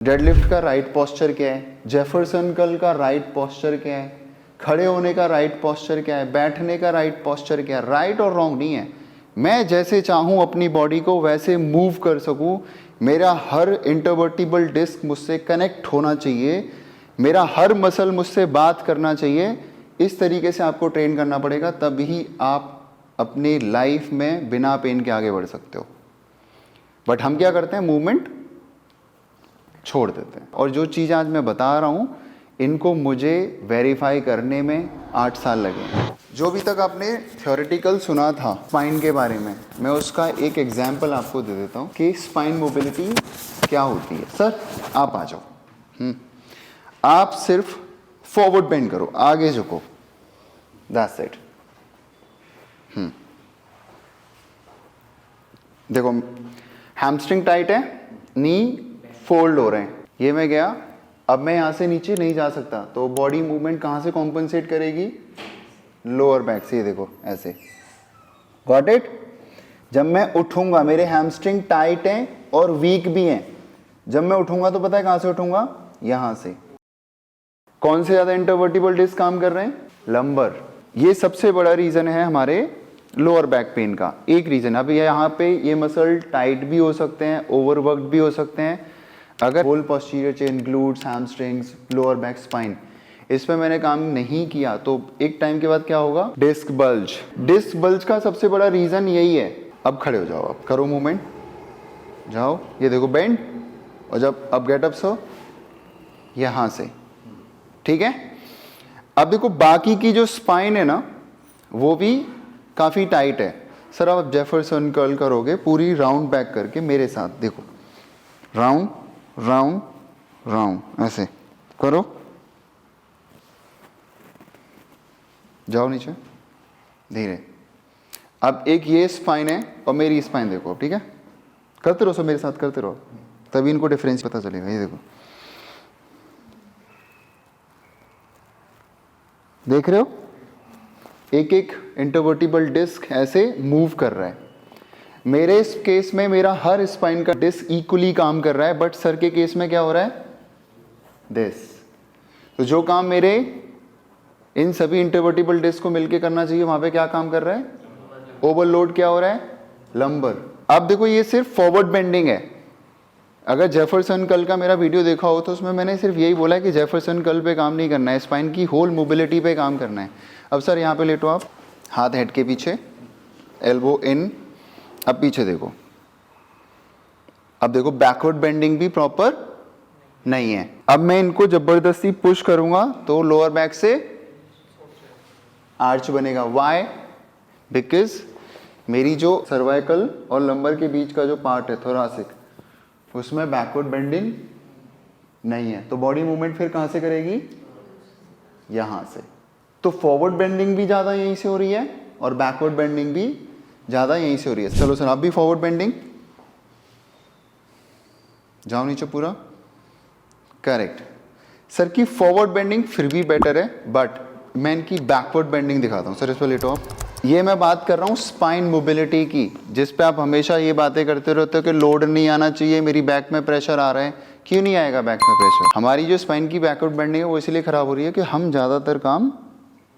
Deadlift का right posture क्या है, जेफरसन कर्ल का राइट पोस्चर क्या है, खड़े होने का राइट पोस्चर क्या है, बैठने का राइट पोस्चर क्या है। राइट और रॉन्ग नहीं है, मैं जैसे चाहूँ अपनी बॉडी को वैसे मूव कर सकूँ। मेरा हर इंटरवर्टिबल डिस्क मुझसे कनेक्ट होना चाहिए, मेरा हर मसल मुझसे बात करना चाहिए। इस तरीके से आपको ट्रेन करना पड़ेगा, तभी आप अपनी लाइफ में बिना पेन के आगे बढ़ सकते हो। बट हम क्या करते हैं, मूवमेंट छोड़ देते हैं। और जो चीज़ आज मैं बता रहा हूँ, इनको मुझे वेरीफाई करने में 8 साल लगे। जो भी तक आपने थ्योरेटिकल सुना था स्पाइन के बारे में, मैं उसका एक एग्जाम्पल आपको दे देता हूँ कि स्पाइन मोबिलिटी क्या होती है। सर आप आ जाओ, आप सिर्फ फॉरवर्ड बेंड करो, आगे झुको, दैट्स इट। देखो हैमस्ट्रिंग टाइट है, नी फोल्ड हो रहे हैं, ये मैं गया, अब मैं यहाँ से नीचे नहीं जा सकता, तो बॉडी मूवमेंट कहाँ से कॉम्पनसेट करेगी, लोअर बैक से। ये देखो ऐसे, गॉट इट। जब मैं उठूंगा, मेरे हैमस्ट्रिंग टाइट हैं और वीक भी हैं, जब मैं उठूंगा तो पता है कहाँ से उठूंगा, यहाँ से। कौन से ज़्यादा इंटरवर्टिबल डिस्क काम कर रहे हैं, लंबर। ये सबसे बड़ा रीज़न है हमारे लोअर बैक पेन का, एक रीज़न। अब यहाँ पे ये मसल टाइट भी हो सकते हैं, ओवरवर्कड भी हो सकते हैं। अगर whole posterior chain, glutes, hamstrings, lower back, spine, इस पे मैंने काम नहीं किया तो एक टाइम के बाद क्या होगा, डिस्क बल्ज। डिस्क बल्ज का सबसे बड़ा रीज़न यही है। अब खड़े हो जाओ, अब करो मूवमेंट, जाओ, ये देखो बेंड, और जब अब गेटअप सो यहाँ से, ठीक है। अब देखो बाकी की जो स्पाइन है ना, वो भी काफ़ी टाइट है। सर आप जेफरसन कर्ल करोगे पूरी राउंड बैक करके मेरे साथ, देखो राउंड राउंड राउंड, ऐसे करो, जाओ नीचे धीरे। अब एक ये स्पाइन है और मेरी स्पाइन देखो, ठीक है, करते रहो, सब मेरे साथ करते रहो, तभी इनको डिफरेंस पता चलेगा। ये देखो, देख रहे हो, एक एक इंटरवर्टिबल डिस्क ऐसे मूव कर रहा है। मेरे इस केस में मेरा हर स्पाइन का डिस्क इक्वली काम कर रहा है, बट सर के केस में क्या हो रहा है, दिस। तो जो काम मेरे इन सभी इंटरवर्टिबल डिस्क को मिलके करना चाहिए, वहां पे क्या काम कर रहा है, ओवरलोड क्या हो रहा है, लंबर। अब देखो ये सिर्फ फॉरवर्ड बेंडिंग है। अगर जेफरसन कर्ल का मेरा वीडियो देखा हो तो उसमें मैंने सिर्फ यही बोला है कि जेफरसन कर्ल पे काम नहीं करना है, स्पाइन की होल मोबिलिटी पे काम करना है। अब सर यहाँ पे लेटो आप, हाथ हेड के पीछे, एल्बो इन, अब पीछे देखो। अब देखो बैकवर्ड बेंडिंग भी प्रॉपर नहीं है। अब मैं इनको जबरदस्ती पुश करूंगा तो लोअर बैक से आर्च बनेगा। व्हाई, बिकॉज मेरी जो सर्वाइकल और लंबर के बीच का जो पार्ट है थोरासिक, उसमें बैकवर्ड बेंडिंग नहीं है, तो बॉडी मूवमेंट फिर कहां से करेगी, यहां से। तो फॉरवर्ड बेंडिंग भी ज्यादा यहीं से हो रही है और बैकवर्ड बेंडिंग भी ज्यादा यहीं से हो रही है। चलो सर आप भी फॉरवर्ड बेंडिंग, जाओ नीचे पूरा, करेक्ट। सर की फॉरवर्ड बेंडिंग फिर भी बेटर है, बट मैं इनकी बैकवर्ड बेंडिंग दिखाता हूँ। सर इस पर लेटो आप। ये मैं बात कर रहा हूँ स्पाइन मोबिलिटी की, जिस पे आप हमेशा ये बातें करते रहते हो कि लोड नहीं आना चाहिए, मेरी बैक में प्रेशर आ रहा है। क्यों नहीं आएगा बैक में प्रेशर, हमारी जो स्पाइन की बैकवर्ड बेंडिंग है वो इसलिए खराब हो रही है कि हम ज़्यादातर काम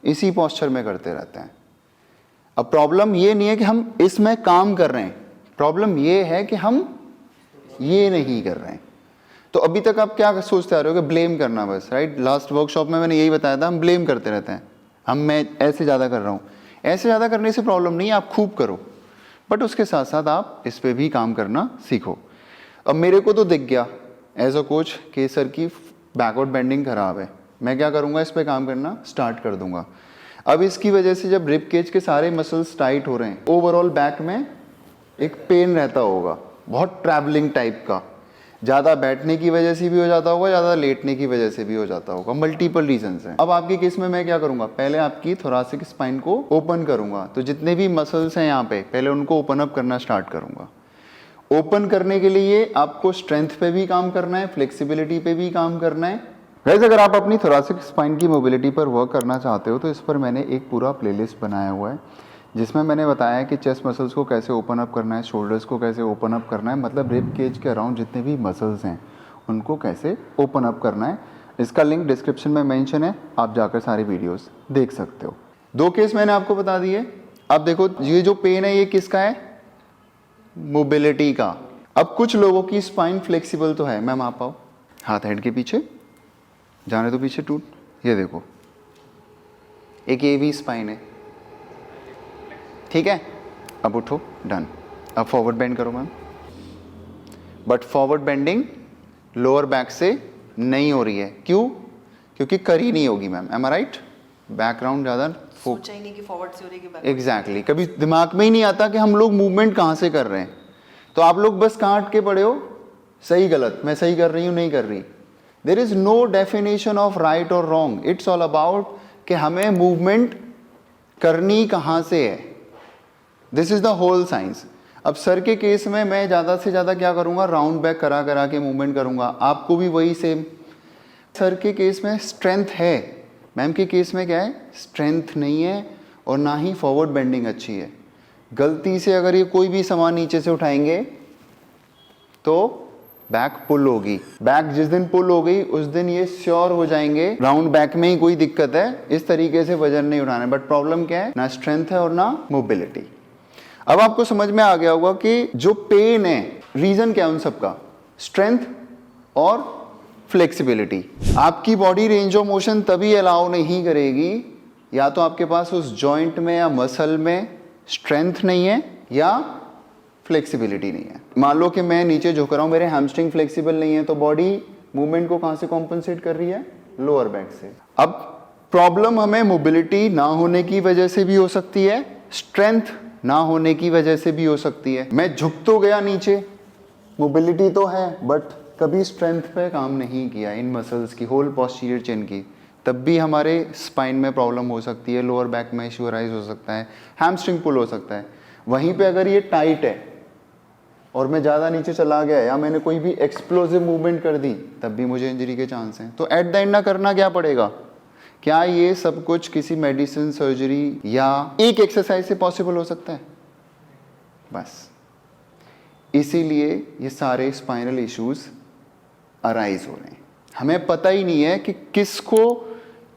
इसी पोस्चर में करते रहते हैं। अब प्रॉब्लम ये नहीं है कि हम इसमें काम कर रहे हैं, प्रॉब्लम ये है कि हम ये नहीं कर रहे हैं। तो अभी तक आप क्या सोचते आ रहे हो कि ब्लेम करना बस, राइट। लास्ट वर्कशॉप में मैंने यही बताया था, हम ब्लेम करते रहते हैं, मैं ऐसे ज़्यादा कर रहा हूँ। ऐसे ज़्यादा करने से प्रॉब्लम नहीं है, आप खूब करो, बट उसके साथ साथ आप इस पर भी काम करना सीखो। अब मेरे को तो दिख गया एज अ कोच कि सर की बैकवर्ड बेंडिंग खराब है, मैं क्या करूँगा, इस पर काम करना स्टार्ट कर दूंगा। अब इसकी वजह से जब रिब केज के सारे मसल्स टाइट हो रहे हैं, ओवरऑल बैक में एक पेन रहता होगा, बहुत ट्रैवलिंग टाइप का, ज़्यादा बैठने की वजह से भी हो जाता होगा, ज़्यादा लेटने की वजह से भी हो जाता होगा, मल्टीपल रीजंस हैं। अब आपके केस में मैं क्या करूँगा, पहले आपकी थोरासिक स्पाइन को ओपन करूँगा, तो जितने भी मसल्स हैं यहाँ पे पहले उनको ओपन अप करना स्टार्ट करूँगा। ओपन करने के लिए आपको स्ट्रेंथ पे भी काम करना है, फ्लेक्सिबिलिटी पे भी काम करना है। गाइस अगर आप अपनी थोरासिक स्पाइन की मोबिलिटी पर वर्क करना चाहते हो तो इस पर मैंने एक पूरा प्लेलिस्ट बनाया हुआ है, जिसमें मैंने बताया कि चेस्ट मसल्स को कैसे ओपन अप करना है, शोल्डर्स को कैसे ओपन अप करना है, मतलब रिब केज के अराउंड जितने भी मसल्स हैं उनको कैसे ओपन अप करना है। इसका लिंक डिस्क्रिप्शन में मेंशन है, आप जाकर सारे वीडियोस देख सकते हो। 2 केस मैंने आपको बता दिए। अब देखो ये जो पेन है ये किसका है, मोबिलिटी का। अब कुछ लोगों की स्पाइन फ्लेक्सिबल तो है, मैम आप आओ, हाथ हेड के पीछे जाने तो पीछे टूट, ये देखो एक एवी स्पाइन है, ठीक है। अब उठो, डन। अब फॉरवर्ड बेंड करो ma'am, but forward bending lower back से नहीं हो रही है, क्यों? क्योंकि करी नहीं होगी मैम, एम आई राइट? बैकग्राउंड ज़्यादा सोचा ही नहीं कि फॉरवर्ड से हो रही है कि बैक। एग्जैक्टली, कभी दिमाग में ही नहीं आता कि हम लोग मूवमेंट कहाँ से कर रहे हैं। तो आप लोग बस कहाँ अटके पड़े हो, सही गलत, मैं सही कर रही हूँ नहीं कर रही। There is no definition of right और रॉन्ग, इट्स ऑल अबाउट कि हमें मूवमेंट करनी कहाँ से है। This is the whole science. अब सर के केस में मैं ज़्यादा से ज़्यादा क्या करूँगा, राउंड बैक करा करा के मूवमेंट करूँगा, आपको भी वही सेम। सर के केस में स्ट्रेंथ है, मैम के केस में क्या है, स्ट्रेंथ नहीं है और ना ही फॉरवर्ड बेंडिंग अच्छी है। गलती से अगर ये कोई भी सामान नीचे से उठाएंगे तो बैक पुल होगी। बैक जिस दिन पुल हो गई उस दिन ये श्योर हो जाएंगे राउंड बैक में ही कोई दिक्कत है, इस तरीके से वजन नहीं उठाना। बट प्रॉब्लम क्या है, ना स्ट्रेंथ है और ना मोबिलिटी। अब आपको समझ में आ गया होगा कि जो पेन है रीजन क्या है उन सबका, स्ट्रेंथ और फ्लेक्सिबिलिटी। आपकी बॉडी रेंज ऑफ मोशन तभी अलाउ नहीं करेगी या तो आपके पास उस जॉइंट में या मसल में स्ट्रेंथ नहीं है या फ्लेक्सिबिलिटी नहीं है। मान लो कि मैं नीचे झुक रहा हूं, मेरे हैमस्ट्रिंग फ्लेक्सिबल नहीं है, तो बॉडी मूवमेंट को कहां से कॉम्पनसेट कर रही है, लोअर बैक से। अब प्रॉब्लम हमें मोबिलिटी ना होने की वजह से भी हो सकती है, स्ट्रेंथ ना होने की वजह से भी हो सकती है। मैं झुक तो गया नीचे, मोबिलिटी तो है, बट कभी स्ट्रेंथ पे काम नहीं किया इन मसल्स की, होल पोस्टीरियर चेन की, तब भी हमारे स्पाइन में प्रॉब्लम हो सकती है, लोअर बैक में इश्यू अराइज हो सकता है, हैमस्ट्रिंग पुल हो सकता है। वहीं पे अगर ये टाइट है और मैं ज़्यादा नीचे चला गया या मैंने कोई भी एक्सप्लोसिव मूवमेंट कर दी, तब भी मुझे इंजरी के चांस हैं। तो एट द एंड ना करना क्या पड़ेगा, क्या ये सब कुछ किसी मेडिसिन, सर्जरी या एक एक्सरसाइज से पॉसिबल हो सकता है? बस इसीलिए ये सारे स्पाइनल इश्यूज अराइज हो रहे हैं। हमें पता ही नहीं है कि किसको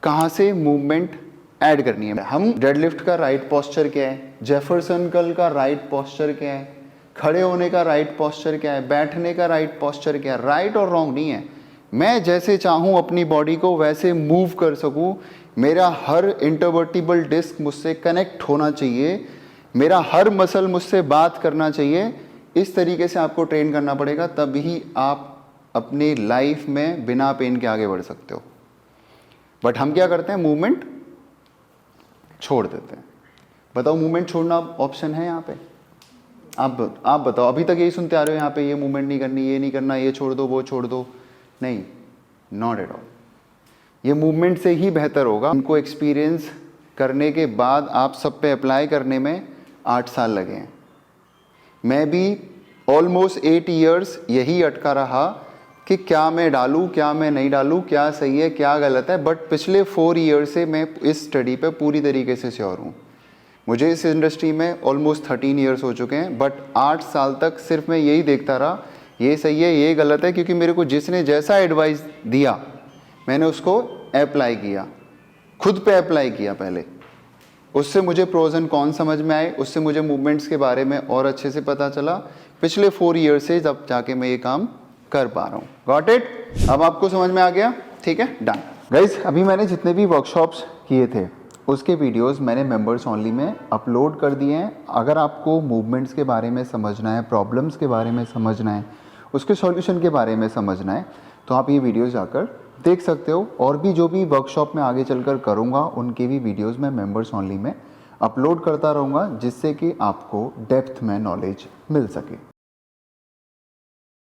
कहाँ से मूवमेंट ऐड करनी है। हम डेडलिफ्ट का राइट पोस्चर क्या है, जेफरसन कर्ल का राइट पोस्चर क्या है, खड़े होने का राइट पोस्चर क्या है, बैठने का राइट पोस्चर क्या है, राइट और रॉन्ग नहीं है। मैं जैसे चाहूँ अपनी बॉडी को वैसे मूव कर सकूँ, मेरा हर इंटरवर्टिबल डिस्क मुझसे कनेक्ट होना चाहिए, मेरा हर मसल मुझसे बात करना चाहिए। इस तरीके से आपको ट्रेन करना पड़ेगा, तभी आप अपनी लाइफ में बिना पेन के आगे बढ़ सकते हो। बट हम क्या करते हैं, मूवमेंट छोड़ देते हैं। बताओ मूवमेंट छोड़ना ऑप्शन है यहाँ पे? आप बताओ, अभी तक यही सुनते आ रहे हो यहाँ पे, ये मूवमेंट नहीं करनी, ये नहीं करना, ये छोड़ दो, वो छोड़ दो। नहीं, नॉट एट ऑल। ये मूवमेंट से ही बेहतर होगा। उनको एक्सपीरियंस करने के बाद आप सब पे अप्लाई करने में 8 साल लगे हैं। मैं भी ऑलमोस्ट 8 ईयर्स यही अटका रहा कि क्या मैं डालूं, क्या मैं नहीं डालूं, क्या सही है, क्या गलत है। बट पिछले 4 ईयर से मैं इस स्टडी पे पूरी तरीके से श्योर हूँ। मुझे इस इंडस्ट्री में ऑलमोस्ट 13 ईयर्स हो चुके हैं, बट 8 साल तक सिर्फ मैं यही देखता रहा, ये सही है, ये गलत है, क्योंकि मेरे को जिसने जैसा एडवाइस दिया मैंने उसको अप्लाई किया, खुद पे अप्लाई किया पहले। उससे मुझे प्रोज एंड कॉन समझ में आए, उससे मुझे मूवमेंट्स के बारे में और अच्छे से पता चला। पिछले 4 ईयर से जब जाके मैं ये काम कर पा रहा हूँ। Got it? अब आपको समझ में आ गया? ठीक है, डन। गाइस, अभी मैंने जितने भी वर्कशॉप्स किए थे उसके वीडियोस मैंने मेंबर्स ओनली में अपलोड कर दिए हैं। अगर आपको मूवमेंट्स के बारे में समझना है, प्रॉब्लम्स के बारे में समझना है, उसके सॉल्यूशन के बारे में समझना है, तो आप ये वीडियोस जाकर देख सकते हो। और भी जो भी वर्कशॉप में आगे चलकर करूँगा उनके भी वीडियोज़ मैं मेंबर्स ओनली में अपलोड करता रहूँगा, जिससे कि आपको डेप्थ में नॉलेज मिल सके।